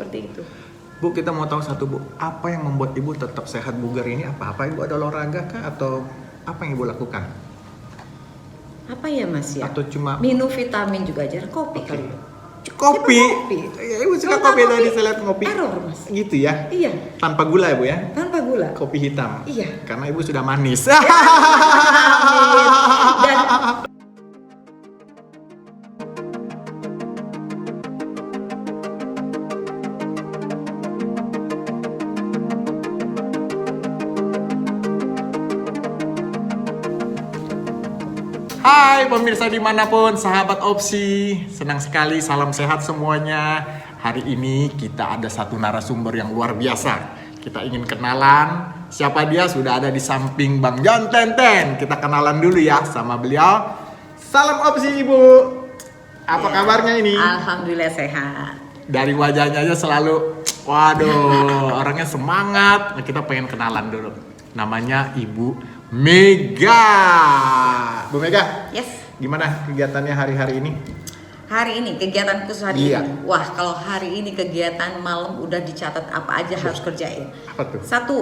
seperti itu. Bu, kita mau tahu satu Bu, apa yang membuat Ibu tetap sehat bugar ini? Apa Ibu ada olahraga kah atau apa yang Ibu lakukan? Apa ya Mas ya? Atau cuma minum vitamin juga, jarang kopi kali. kopi? Kopi. Ya, Ibu suka Kalau kopi tak tadi saya lihat ngopi. error Mas. Gitu ya? Iya, Tanpa gula ya Bu ya? tanpa gula. Kopi hitam. Iya. Karena Ibu sudah manis. Amin. Dan Hai pemirsa dimanapun, sahabat Opsi, senang sekali, salam sehat semuanya. Hari ini kita ada satu narasumber yang luar biasa. Kita ingin kenalan, siapa dia? Sudah ada di samping Bang John Tenten. Kita kenalan dulu ya sama beliau. Salam Opsi Ibu, apa kabarnya ini? alhamdulillah sehat. Dari wajahnya aja selalu, waduh, orangnya semangat. Nah, kita pengen kenalan dulu. Namanya Ibu Mega. Bu Mega, Yes. gimana kegiatannya hari-hari ini? Hari ini kegiatan khusus hari Iya. ini. Wah, kalau hari ini kegiatan malam udah dicatat apa aja harus kerjain. Apa tuh? Satu,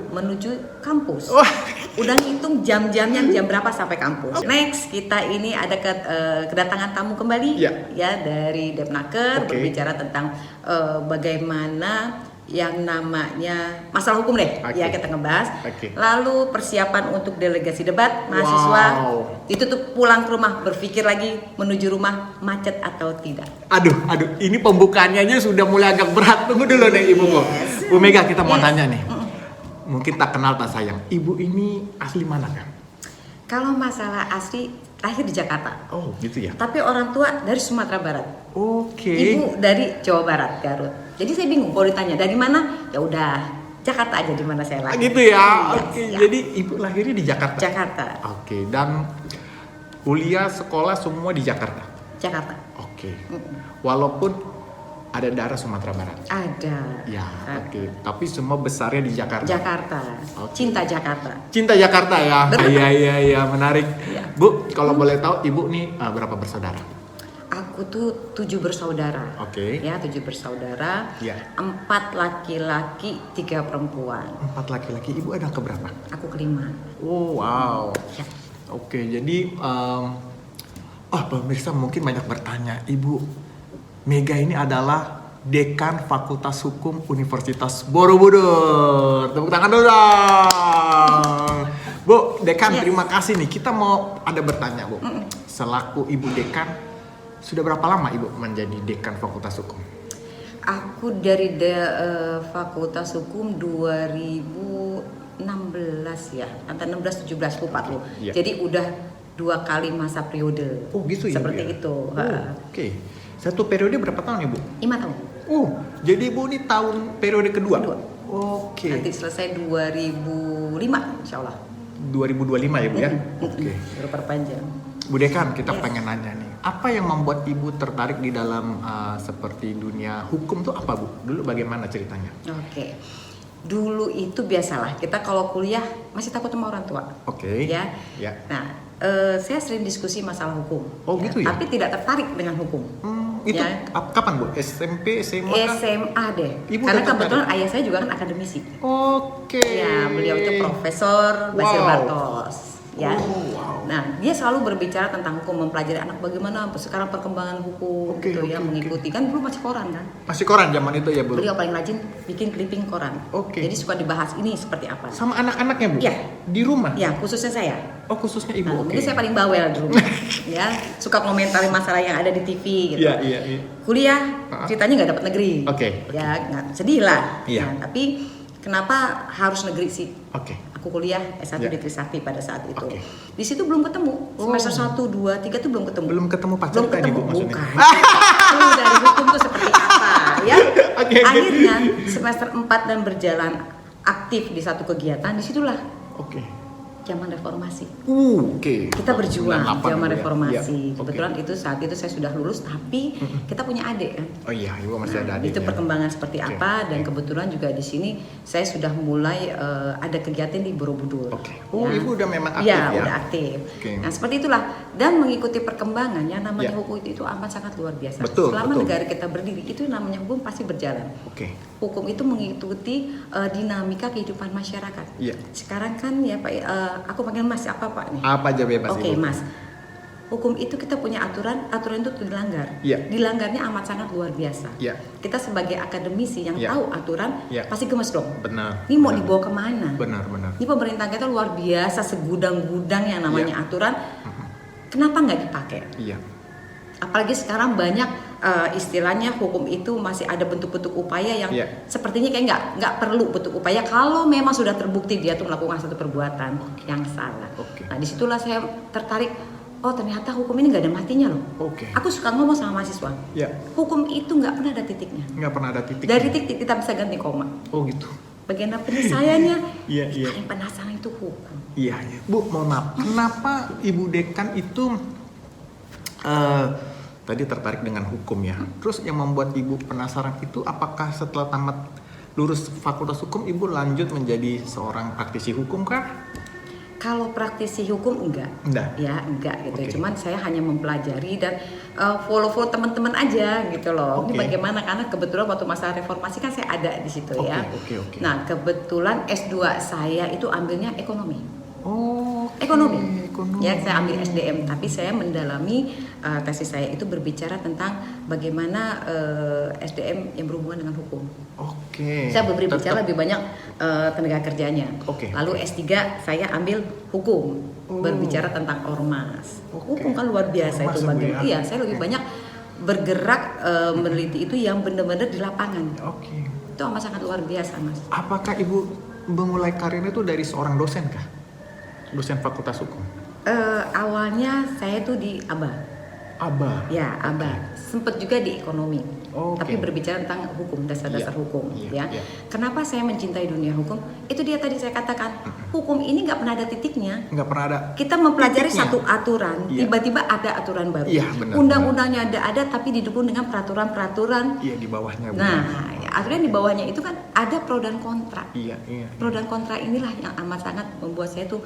Menuju menuju kampus. Wah. Udah ngitung jam-jamnya jam berapa sampai kampus. Next, kita ini ada kedatangan tamu kembali Iya. ya dari Depnaker Oke. berbicara tentang bagaimana yang namanya masalah hukum deh. Oke. Ya, kita ngebahas. Oke. Lalu persiapan untuk delegasi debat mahasiswa. Wow. Itu tuh pulang ke rumah berpikir lagi menuju rumah macet atau tidak. Aduh, ini pembukaannya aja sudah mulai agak berat. Tunggu dulu nih Ibu. Yes. Bu Mega, kita mau Yes. tanya nih. Mungkin tak kenal tak sayang. Ibu ini asli mana kan? Kalau masalah asli lahir di Jakarta. Oh, gitu ya. Tapi orang tua dari Sumatera Barat. Oke. Ibu dari Jawa Barat, Garut. Jadi saya bingung kalau ditanya dari mana? Ya udah, Jakarta aja di mana saya lahir. Gitu ya. Iya, Oke, siap. jadi Ibu lahirnya di Jakarta. Jakarta. Oke, dan kuliah sekolah semua di Jakarta. Jakarta. Oke. Walaupun ada daerah Sumatera Barat. Ada. Ya, oke. Tapi semua besarnya di Jakarta. Jakarta. Oke. Cinta Jakarta. Cinta Jakarta ya. Betul. Iya, menarik. Iya. Bu, kalau boleh tahu Ibu nih berapa bersaudara? Aku tuh 7 bersaudara. Oke. Ya, 7 bersaudara. Iya. 4 laki-laki, 3 perempuan. 4 laki-laki. Ibu ada keberapa? Aku kelima. Oh, wow. Ya. Oke, jadi pemirsa mungkin banyak bertanya, Ibu Mega ini adalah Dekan Fakultas Hukum Universitas Borobudur. Tepuk tangan dulu dong. Bu, Dekan, Yes. terima kasih nih. Kita mau ada bertanya, Bu. Selaku Ibu Dekan, sudah berapa lama Ibu menjadi Dekan Fakultas Hukum? Aku dari Fakultas Hukum 2016 ya, antara 16-17 lupa tuh. Iya. Jadi udah 2 kali masa periode. Oh, gitu ya, Bu, Seperti ya? itu. Oh, oke. Satu periode berapa tahun ya, Bu? 5 tahun. Jadi Ibu ini tahun periode kedua? Kedua. Oke. Nanti selesai 2005 insya Allah. 2025 ya, Bu ya? Oke. Baru perpanjang. Bu Dekan, kita Yes. pengen nanya nih, apa yang membuat Ibu tertarik di dalam seperti dunia hukum tuh apa, Bu? Dulu bagaimana ceritanya? Oke. Dulu itu biasalah, kita kalau kuliah masih takut sama orang tua. Oke. Ya. Ya. Nah, saya sering diskusi masalah hukum. Oh, gitu ya? Tapi tidak tertarik dengan hukum. Itu Ya. Kapan, Bu? SMP, SMA? kah? SMA deh. Ibu Karena udah kebetulan ayah saya juga kan akademisi. Oke. Ya, beliau itu Profesor Basir Wow. Bartos. Ya. Oh, wow. Nah, dia selalu berbicara tentang hukum, mempelajari anak bagaimana sekarang perkembangan hukum Oke, gitu oke, ya, oke. mengikuti kan dulu masih koran kan. Masih koran zaman itu ya, Bu? Beliau paling rajin bikin clipping koran. Oke. Jadi suka dibahas ini seperti apa. Sama anak-anaknya, Bu? Iya. Di rumah? Ya, khususnya saya. Oh, khususnya Ibu, Nah, oke. mungkin saya paling bawel dulu. Ya, suka komentari masalah yang ada di TV gitu. Iya. Kuliah ceritanya nggak dapat negeri. Oke. Ya, nggak sedih lah. Iya. Nah, tapi kenapa harus negeri sih? Oke. Aku kuliah S1 Ya. di Trisakti pada saat itu. Oke. Di situ belum ketemu. Semester 1, 2, 3 tuh belum ketemu. Belum ketemu pacar Belum tadi, ketemu. Bu, maksudnya? Bukan. Itu dari hukum tuh seperti apa ya? Oke. Akhirnya semester 4 dan berjalan aktif di satu kegiatan, disitulah Oke. zaman reformasi. Oke. Kita berjuang 98 zaman Ibu ya? reformasi. Iya, oke. Kebetulan itu saat itu saya sudah lulus, tapi kita punya adik kan. Oh iya, Ibu masih ada adiknya. Itu perkembangan seperti Oke, apa, dan oke. kebetulan juga di sini saya sudah mulai ada kegiatan di Borobudur. Oke. Oh, Ibu udah memang aktif ya? ya? Udah aktif. Oke. Nah seperti itulah, dan mengikuti perkembangan yang namanya Ya. hukum itu amat sangat luar biasa. Betul, Selama betul. negara kita berdiri, itu namanya hukum pasti berjalan. Oke. Hukum itu mengikuti dinamika kehidupan masyarakat. Iya. Sekarang kan ya Pak, aku panggil Mas apa Pak nih? Apa aja bebas Oke Ibu? Mas, hukum itu kita punya aturan itu dilanggar. Iya. Dilanggarnya amat sangat luar biasa. Iya. Kita sebagai akademisi yang Iya. tahu aturan Iya. pasti gemes dong. Benar. Ini mau benar. dibawa kemana? Benar. Ini pemerintah kita luar biasa, segudang-gudang yang namanya Iya. aturan. Kenapa nggak dipakai? Iya. Apalagi sekarang banyak istilahnya hukum itu masih ada bentuk-bentuk upaya yang Iya. sepertinya kayak nggak perlu bentuk upaya kalau memang sudah terbukti dia tuh melakukan satu perbuatan yang salah. Oke. Nah disitulah saya tertarik. Oh ternyata hukum ini nggak ada matinya loh. Oke. Aku suka ngomong sama mahasiswa. Ya. Hukum itu nggak pernah ada titiknya. Nggak pernah ada titik. Dari titik kita bisa ganti koma. Oh gitu. Bagian penyelesaiannya, Iya, iya. paling penasaran itu hukum. Iya, iya. Bu, mohon maaf. Kenapa Ibu Dekan itu tadi tertarik dengan hukum ya? Terus yang membuat Ibu penasaran itu apakah setelah tamat lulus Fakultas Hukum Ibu lanjut menjadi seorang praktisi hukum kah? Kalau praktisi hukum enggak. Enggak. Ya, enggak gitu. Oke. Cuman saya hanya mempelajari dan follow teman-teman aja gitu loh. Ini Oke. bagaimana, karena kebetulan waktu masa reformasi kan saya ada di situ Oke, ya. oke. Nah, kebetulan S2 saya itu ambilnya ekonomi. Oh, Ekonomi. ekonomi. Ya, saya ambil SDM, tapi saya mendalami tesis saya itu berbicara tentang bagaimana SDM yang berhubungan dengan hukum. Oke. Saya berbicara Tetap- lebih banyak tenaga kerjanya. Oke, Lalu oke. S3 saya ambil hukum, Oh. berbicara tentang ormas. Oke. Hukum kan luar biasa Ormas itu Bu, bagaimana. ya? Iya, saya lebih Oke. banyak bergerak meneliti itu yang benar-benar di lapangan. Oke. Itu amat sangat luar biasa, Mas. Apakah Ibu memulai karirnya itu dari seorang dosen kah? Dosen Fakultas Hukum. Awalnya saya tuh di ABA. Aba. Ya, ABA. Sempet juga di ekonomi. Oke. Tapi berbicara tentang hukum, dasar-dasar Iya, hukum, iya, ya. iya. Kenapa saya mencintai dunia hukum? Itu dia tadi saya katakan, hukum ini nggak pernah ada titiknya. Nggak pernah ada. Kita mempelajari Titiknya. satu aturan, Iya. tiba-tiba ada aturan baru. Iya, benar, Undang-undangnya ada, tapi didukung dengan peraturan-peraturan. Iya, di bawahnya Bu. Nah, aturan di bawahnya itu kan ada pro dan kontra. Iya. Pro dan kontra inilah yang amat sangat membuat saya tuh,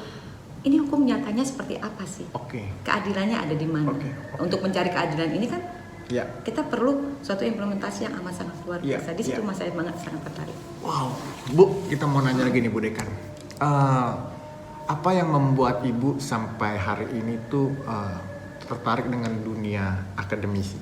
ini hukum nyatanya seperti apa sih? Oke. Keadilannya ada di mana? Oke. Untuk mencari keadilan ini kan Ya. kita perlu suatu implementasi yang amat sangat luar Iya, biasa. Di situ iya. mas saya sangat tertarik. Wow. Bu, kita mau nanya lagi nih Bu Dekan. Apa yang membuat Ibu sampai hari ini tuh tertarik dengan dunia akademisi?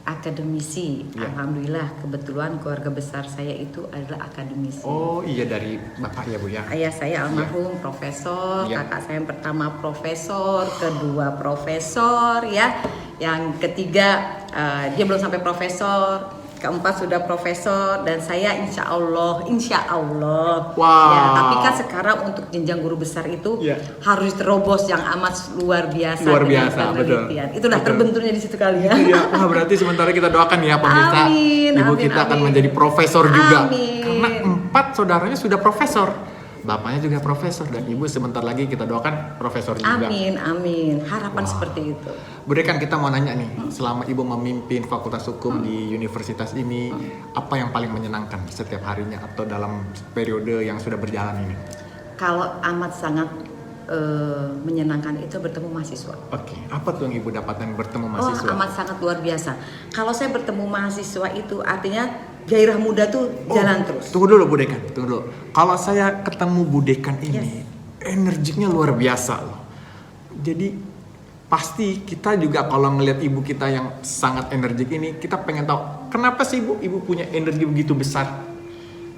Akademisi, Iya. alhamdulillah kebetulan keluarga besar saya itu adalah akademisi. Oh iya, dari Bapak ya Bu ya? Ayah saya almarhum profesor, Iya. kakak saya yang pertama profesor, kedua profesor, ya, yang ketiga dia belum sampai profesor, keempat sudah profesor, dan saya insya Allah, Wow. ya. Tapi kan sekarang untuk jenjang guru besar itu Iya. harus terobos yang amat luar biasa. Luar dengan biasa, betul. penelitian. Itulah Betul. terbenturnya di situ kali ya. Iya, wah berarti sementara kita doakan ya pemirsa, Amin, Ibu amin, kita akan amin. menjadi profesor juga. Amin. Karena 4 saudaranya sudah profesor, bapaknya juga profesor, dan Ibu sebentar lagi kita doakan profesor juga. Amin, amin. Harapan seperti itu. Bu Dekan, kita mau nanya nih, selama Ibu memimpin Fakultas Hukum di universitas ini, apa yang paling menyenangkan setiap harinya atau dalam periode yang sudah berjalan ini? Kalau amat sangat menyenangkan itu bertemu mahasiswa. Oke, apa tuh yang Ibu dapatkan bertemu mahasiswa? Oh, amat sangat luar biasa. Kalau saya bertemu mahasiswa itu artinya gairah muda tuh jalan terus. Tunggu dulu Bu Dekan, tunggu dulu. Kalau saya ketemu Bu Dekan ini, energiknya luar biasa loh. Jadi pasti kita juga kalau ngelihat ibu kita yang sangat energik ini, kita pengen tahu kenapa sih ibu punya energi begitu besar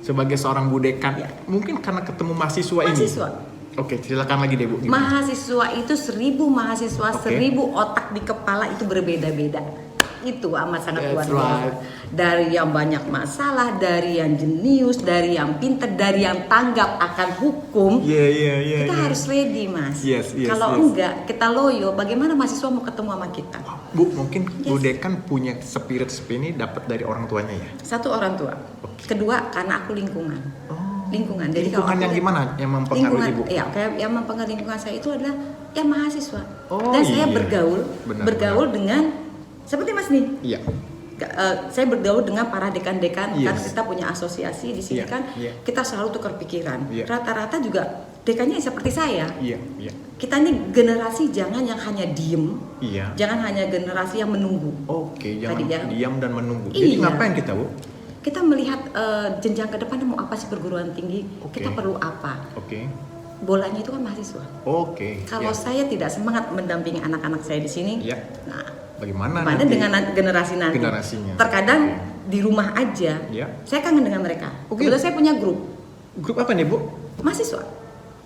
sebagai seorang Bu Dekan. Ya. Mungkin karena ketemu mahasiswa ini. Mahasiswa. Oke, silakan lagi deh Bu. Gimana? Mahasiswa itu 1000 mahasiswa, Oke. 1000 otak di kepala itu berbeda-beda. Itu amat sangat luar That's biasa. right. Dari yang banyak masalah, dari yang jenius, dari yang pinter, dari yang tanggap akan hukum. Iya. Kita harus ready, Mas. Yes, Kalau yes. enggak, kita loyo, bagaimana mahasiswa mau ketemu sama kita? Bu, mungkin Bu Yes. Dekan punya spirit ini dapat dari orang tuanya ya? Satu, orang tua. Kedua, karena aku lingkungan. Oh. lingkungan. Jadi Lingkungan kalau yang gimana yang mempengaruhi Ibu? Ya, kayak yang mempengaruhi lingkungan saya itu adalah ya mahasiswa. Oh, Dan saya iya. bergaul dengan seperti Mas nih. Iya. Saya bergaul dengan para dekan-dekan Yes. kan kita punya asosiasi di sini Iya, kan iya. kita selalu tukar pikiran. Iya. Rata-rata juga dekannya seperti saya. Iya. Kita ini generasi jangan yang hanya diem, Iya. jangan hanya generasi yang menunggu. Oke, jangan Tadi ya. diam dan menunggu. Jadi Iya. ngapain kita, Bu? Kita melihat jenjang ke depan mau apa sih perguruan tinggi, Oke. kita perlu apa. Oke. Bolanya itu kan mahasiswa. Oke. Kalau ya. saya tidak semangat mendampingi anak-anak saya di sini, Iya. nah Bagaimana gimana nanti dengan generasi nanti? generasinya? Terkadang di rumah aja, Iya. saya kangen dengan mereka. Oke. Kebetulan saya punya grup Grup apa nih, Bu? mahasiswa.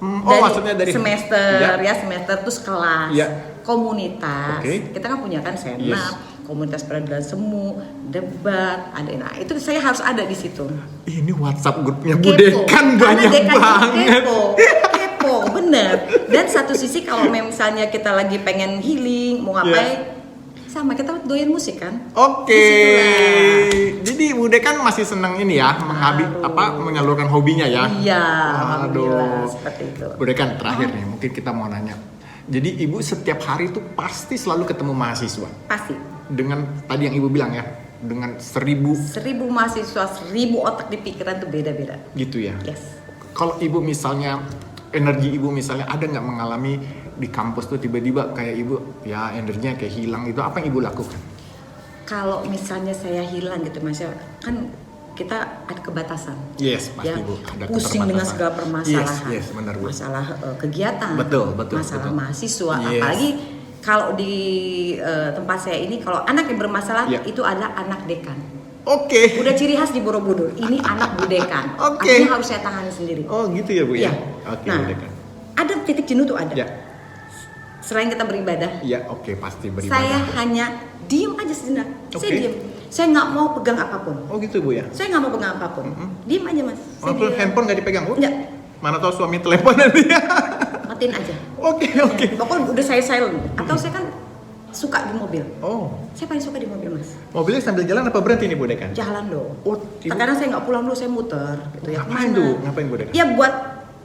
Maksudnya dari semester Iya. semester terus kelas, Iya. komunitas. Oke. Kita kan punya kan senap, Yes. komunitas peradilan semu, debat, ada. Nah itu saya harus ada di situ. Ini WhatsApp grupnya Bu Kepo. Dekan Karena banyak dekan itu banget. kepo, bener. Dan satu sisi kalau misalnya kita lagi pengen healing, mau ngapain, sama kita doyan musik kan. Oke. Disitulah. Jadi Bu Dekan masih senang ini ya, menyalurkan hobinya ya. Iya, Aduh. alhamdulillah seperti itu. Bu Dekan terakhir nih, mungkin kita mau nanya. Jadi Ibu setiap hari itu pasti selalu ketemu mahasiswa. Pasti. Dengan tadi yang Ibu bilang ya, dengan 1000 mahasiswa, 1000 otak di pikiran tuh beda-beda. gitu ya. Yes. Kalau Ibu misalnya energi Ibu misalnya ada nggak mengalami di kampus tuh tiba-tiba kayak Ibu ya energinya kayak hilang itu, apa yang Ibu lakukan? Kalau misalnya saya hilang gitu Mas, kan kita ada kebatasan. Yes, pasti Ya, Bu. Ada pusing dengan keterbatasan. segala permasalahan. Yes, benar Bu. Masalah kegiatan, Betul, masalah betul. mahasiswa, Yes. apalagi kalau di tempat saya ini kalau anak yang bermasalah Ya. itu adalah anak dekan. Oke. Udah ciri khas di Borobudur. Ini anak Bu Dekan. Oke. Artinya harus saya tangani sendiri. Oh gitu ya Bu ya? Iya. Oke Nah, Bu Dekan. ada titik jenuh tuh ada. Ya, Selain kita beribadah, ya oke pasti beribadah. saya hanya diem aja sejenak. Saya Oke. diem. Saya nggak mau pegang apapun. Oh gitu Bu ya? Saya nggak mau pegang apapun. Diem aja Mas. Saya Walaupun diem. handphone nggak dipegang Bu? Nggak. Mana tahu suami telepon nanti ya? Matiin aja. Oke. Pokoknya udah saya silent. Atau saya kan suka di mobil. Oh, Saya paling suka di mobil Mas. mobilnya sambil jalan apa berhenti nih Bu Dekan? Jalan dong. Oh, Ibu Terkadang saya nggak pulang dulu, saya muter gitu ya. ngapain Kemana? tuh? Ngapain Bu Dekan? Ya buat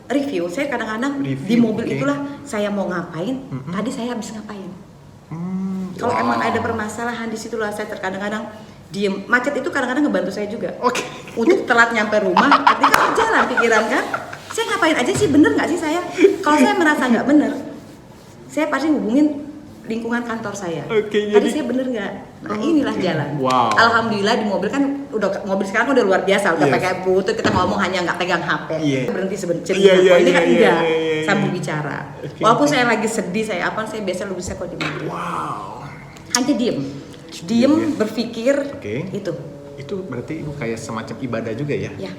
review. Saya kadang-kadang Review, di mobil oke. itulah saya mau ngapain. Tadi saya habis ngapain. Kalau Wow. emang ada permasalahan di situlah saya terkadang-kadang diem. Macet itu kadang-kadang ngebantu saya juga. Oke. Untuk telat nyampe rumah, artinya kan jalan pikiran kan. Saya ngapain aja sih, bener nggak sih saya? Kalau saya merasa nggak bener, saya pasti hubungin lingkungan kantor saya. Oke, Tadi jadi- saya bener nggak? Nah inilah jalan. Wow. Alhamdulillah di mobil kan mobil sekarang udah luar biasa, udah Yes. pakai bluetooth, kita ngomong hanya nggak pegang HP. Iya. Berhenti sebentar. Iya, iya, Ini kan iya, enggak iya. sambil bicara. Oke, Walaupun oke. saya lagi sedih, saya biasa lu bisa kok di mobil. Wow. Hanya diem, Diem ya? berpikir Oke. itu. Itu berarti Ibu kayak semacam ibadah juga ya? Ya.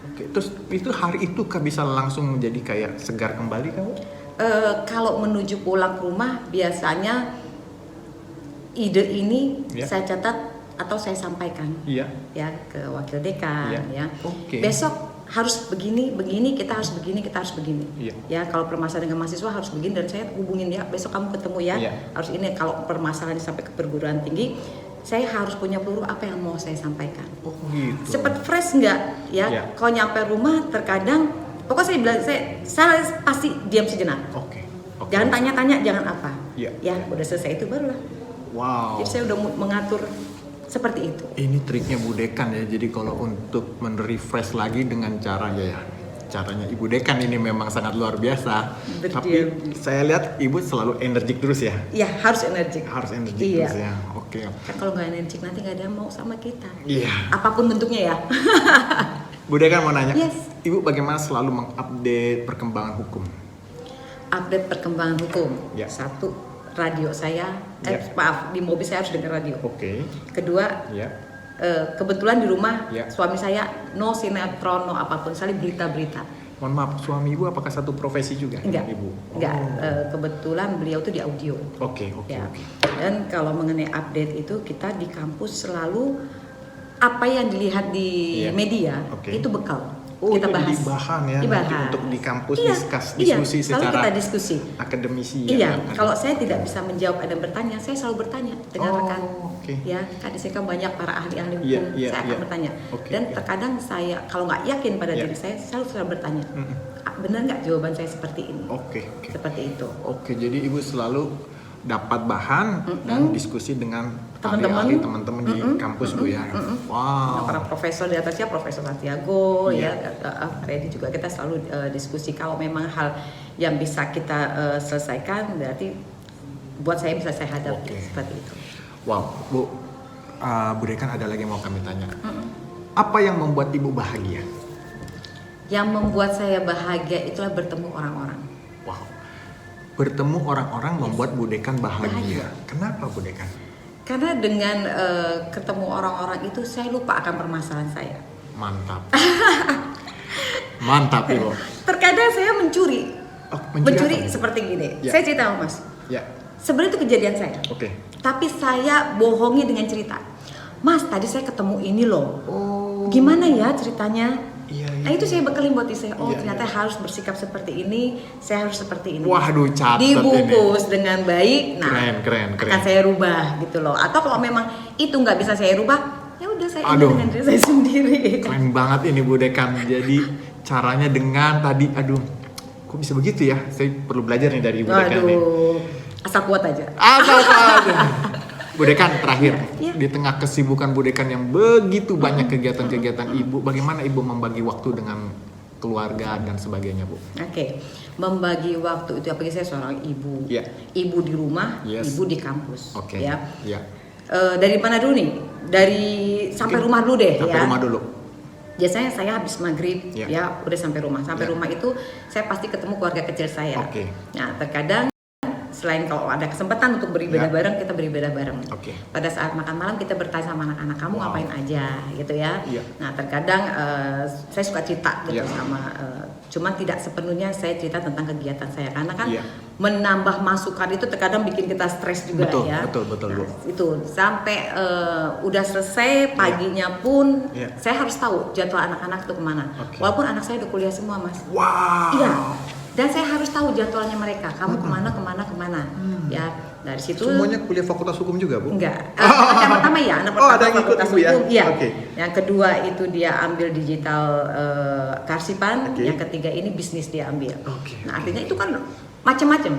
Oke, terus itu hari itu kah bisa langsung menjadi kayak segar kembali kan Bu? Kalau menuju pulang ke rumah biasanya ide ini Ya. saya catat atau saya sampaikan Iya. ya ke wakil dekan Iya. ya. Oke. Besok harus begini, kita harus begini, Iya. Ya kalau permasalahan dengan mahasiswa harus begini dan saya hubungin ya besok kamu ketemu ya. Iya. Harus ini kalau permasalahan sampai ke perguruan tinggi saya harus punya peluru apa yang mau saya sampaikan. Oh gitu. Cepet fresh nggak ya? Iya. Kalau nyampe rumah terkadang pokoknya saya bilang saya pasti diam sejenak. Oke. Oke. Jangan tanya-tanya, jangan apa. Iya. Ya, udah selesai itu barulah. Wow. Jadi saya udah mengatur seperti itu. Ini triknya Bu Dekan ya. Jadi kalau untuk men-refresh lagi dengan cara ya, caranya Ibu Dekan ini memang sangat luar biasa. Betul. Tapi saya lihat Ibu selalu energik terus ya. Ya, harus energik. Harus energik Iya. terus ya. Oke. Kan kalau nggak energik nanti nggak ada yang mau sama kita. Iya. Apapun bentuknya ya. Bu Dekan mau nanya. Yes. Ibu bagaimana selalu mengupdate perkembangan hukum? Update perkembangan hukum. Ya. Satu, radio saya. Ya. Maaf, di mobil saya harus dengar radio. Oke. Kedua, Ya. kebetulan di rumah Ya. suami saya no sinetron, no apapun, sekali berita-berita. Mohon maaf, suami Ibu apakah satu profesi juga? Enggak, Ibu. enggak. Oh. Kebetulan beliau tuh di audio. Oke. Ya. Dan kalau mengenai update itu kita di kampus selalu apa yang dilihat di Iya. media Oke. itu bekal. kita itu bahas. jadi bahan ya nanti Dibahas. untuk di kampus Iya, diskusi selalu secara kita diskusi. akademisi Iya, ya. kalau saya tidak bisa menjawab ada yang bertanya, saya selalu bertanya dengan rekan. Oke. Ya, kan di sini kan banyak para ahli-ahli Iya, hukum, iya, saya akan iya. bertanya. Oke, Dan iya. terkadang saya kalau nggak yakin pada Iya. diri saya selalu bertanya, benar nggak jawaban saya seperti ini? Oke. Seperti itu. Oke, jadi Ibu selalu dapat bahan dan diskusi dengan Teman-teman. ahli-ahli teman-teman di kampus Bu ya. Wow. Para profesor di atasnya, Profesor Santiago, ya, Freddy juga kita selalu diskusi. Kalau memang hal yang bisa kita selesaikan, berarti buat saya bisa saya hadapi seperti itu. Wow, Bu, Bu Dekan ada lagi yang mau kami tanya. Apa yang membuat Ibu bahagia? Yang membuat saya bahagia itulah bertemu orang-orang. Wow, bertemu orang-orang membuat Bu Dekan bahagia. Bahagia. Kenapa Bu Dekan? Karena dengan ketemu orang-orang itu saya lupa akan permasalahan saya. Mantap. Mantap Ibu. Terkadang saya mencuri. Oh, Mencuri apa? seperti gini. Ya. Saya cerita sama Mas. Ya, Sebenarnya itu kejadian saya. oke. Tapi saya bohongi dengan cerita. Mas, tadi saya ketemu ini loh. Oh. Gimana ya ceritanya? Iya, iya. Nah itu saya bekelin buat istri saya. Oh Iya, ternyata iya. harus bersikap seperti ini. Saya harus seperti ini. Waduh, catat Dibungkus dengan baik. Nah, Keren. akan saya rubah gitu loh. Atau kalau memang itu nggak bisa saya rubah, ya udah saya ini Aduh. dengan diri saya sendiri. Keren banget ini Bu Dekan. Jadi caranya dengan tadi, kok bisa begitu ya? Saya perlu belajar nih dari Bu Dekan nih. Waduh, asal kuat aja. Asal aja. Bu Dekan terakhir, Iya. di tengah kesibukan Bu Dekan yang begitu banyak kegiatan-kegiatan Ibu, bagaimana Ibu membagi waktu dengan keluarga dan sebagainya Bu? Oke, membagi waktu itu apalagi saya seorang ibu. Iya. Ibu di rumah, Yes. ibu di kampus. Oke. Ya. Iya. Dari mana dulu nih? Dari sampai Mungkin rumah dulu deh Sampai ya. rumah dulu. Biasanya saya habis maghrib Iya. ya udah sampai rumah. Sampai Iya. rumah itu saya pasti ketemu keluarga kecil saya. Oke. Nah terkadang selain kalau ada kesempatan untuk beribadah Iya. bareng, kita beribadah bareng. Oke. Pada saat makan malam kita bertanya sama anak-anak, kamu Wow. ngapain aja gitu ya. Iya. Nah terkadang saya suka cerita gitu Iya. sama, cuman tidak sepenuhnya saya cerita tentang kegiatan saya karena kan Iya. menambah masukan itu terkadang bikin kita stres juga Betul, ya. betul, Bu. Nah, itu sampai udah selesai paginya pun Iya. saya harus tahu jadwal anak-anak itu kemana. Oke. Walaupun anak saya udah kuliah semua mas. Wow. Iya. Dan saya harus tahu jadwalnya mereka. Kamu kemana. Ya dari situ. Semuanya kuliah Fakultas Hukum juga Bu? Enggak. Yang pertama ya, anak pertama ada yang ikut fakultas Ibu ya? hukum. Iya. Oke. Yang kedua itu dia ambil digital kearsipan. Oke. Yang ketiga ini bisnis dia ambil. Oke, Nah oke. artinya itu kan macam-macam.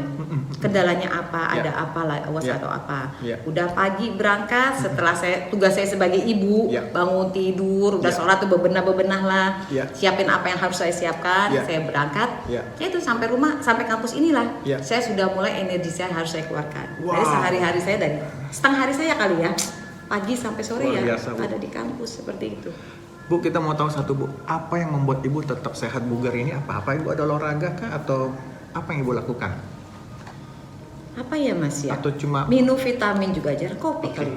Kendalanya apa? Ya. Ada apa lah? Awas Ya. atau apa? Ya. Udah pagi berangkat. Setelah tugas saya sebagai ibu Ya. bangun tidur, udah Ya. sholat tuh bebenah lah. Ya. Siapin apa yang harus saya siapkan. Ya. Saya berangkat. Ya. Ya itu sampai rumah, sampai kampus inilah. Ya. Saya sudah mulai energi saya harus saya keluarkan. Wow. Dari sehari-hari saya dari setengah hari saya kali ya, pagi sampai sore Luar ya biasa, Bu. ada di kampus seperti itu. Bu, kita mau tahu satu Bu, apa yang membuat Ibu tetap sehat bugar ini? Apa Ibu ada olahraga kah atau apa yang Ibu lakukan? Apa ya mas ya? Atau cuma Minum vitamin juga aja, kopi Oke. kali.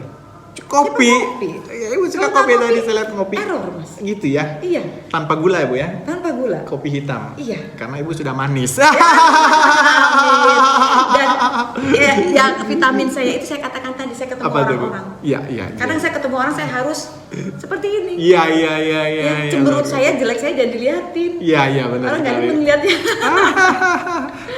kopi? Siapa kopi? Ya, Ibu suka Kalau nggak kopi tadi kopi, saya lihat ngopi. error, Mas. Gitu ya? Iya, Tanpa gula ya Bu ya? tanpa gula. Kopi hitam. Iya. Karena Ibu sudah manis. Dan ya, yang vitamin saya itu saya katakan tadi saya ketemu Apa tuh Bu? orang-orang. Iya. Kadang saya ketemu orang saya harus seperti ini. Iya. Ya, cemberut saya, jelek saya jangan dilihatin. Iya benar Orang nggak sekali. melihatnya.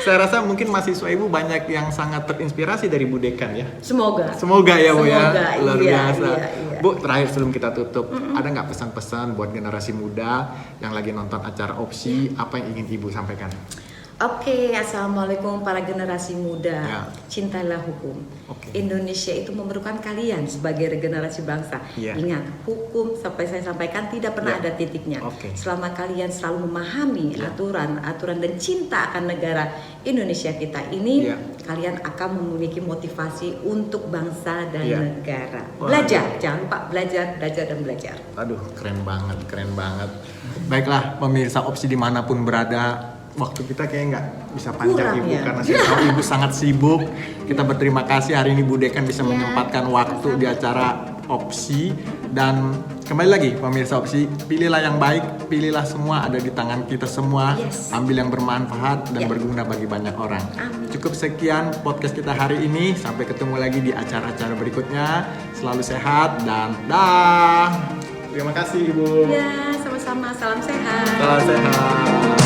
Saya rasa mungkin mahasiswa Ibu banyak yang sangat terinspirasi dari Bu Dekan ya. Semoga. Semoga ya Bu ya. Semoga, Luar iya, biasa. iya. Bu, terakhir sebelum kita tutup, ada nggak pesan-pesan buat generasi muda yang lagi nonton acara Opsi, apa yang ingin Ibu sampaikan? Oke, assalamualaikum para generasi muda. Ya. Cintailah hukum. Oke. Indonesia itu memerlukan kalian sebagai regenerasi bangsa. Ya. Ingat, hukum sampai saya sampaikan tidak pernah Ya. ada titiknya. Oke. Selama kalian selalu memahami Ya. aturan dan cinta akan negara Indonesia kita ini, Ya. kalian akan memiliki motivasi untuk bangsa dan Ya. negara. Wah. Belajar, jangan lupa belajar dan belajar. Aduh, keren banget. Baiklah, pemirsa Opsi dimanapun berada, waktu kita kayak nggak bisa panjang Kurang Ibu ya? karena saya tahu Ibu sangat sibuk. Kita berterima kasih hari ini Bu Dekan bisa Ya, menyempatkan waktu di acara Opsi. Dan kembali lagi pemirsa Opsi, pilihlah yang baik, pilihlah semua ada di tangan kita semua. Yes. Ambil yang bermanfaat dan Ya. berguna bagi banyak orang. Amin. Cukup sekian podcast kita hari ini. Sampai ketemu lagi di acara-acara berikutnya. Selalu sehat dan dah. Terima kasih Ibu. Ya, sama-sama. sama-sama. Salam sehat. Salam sehat.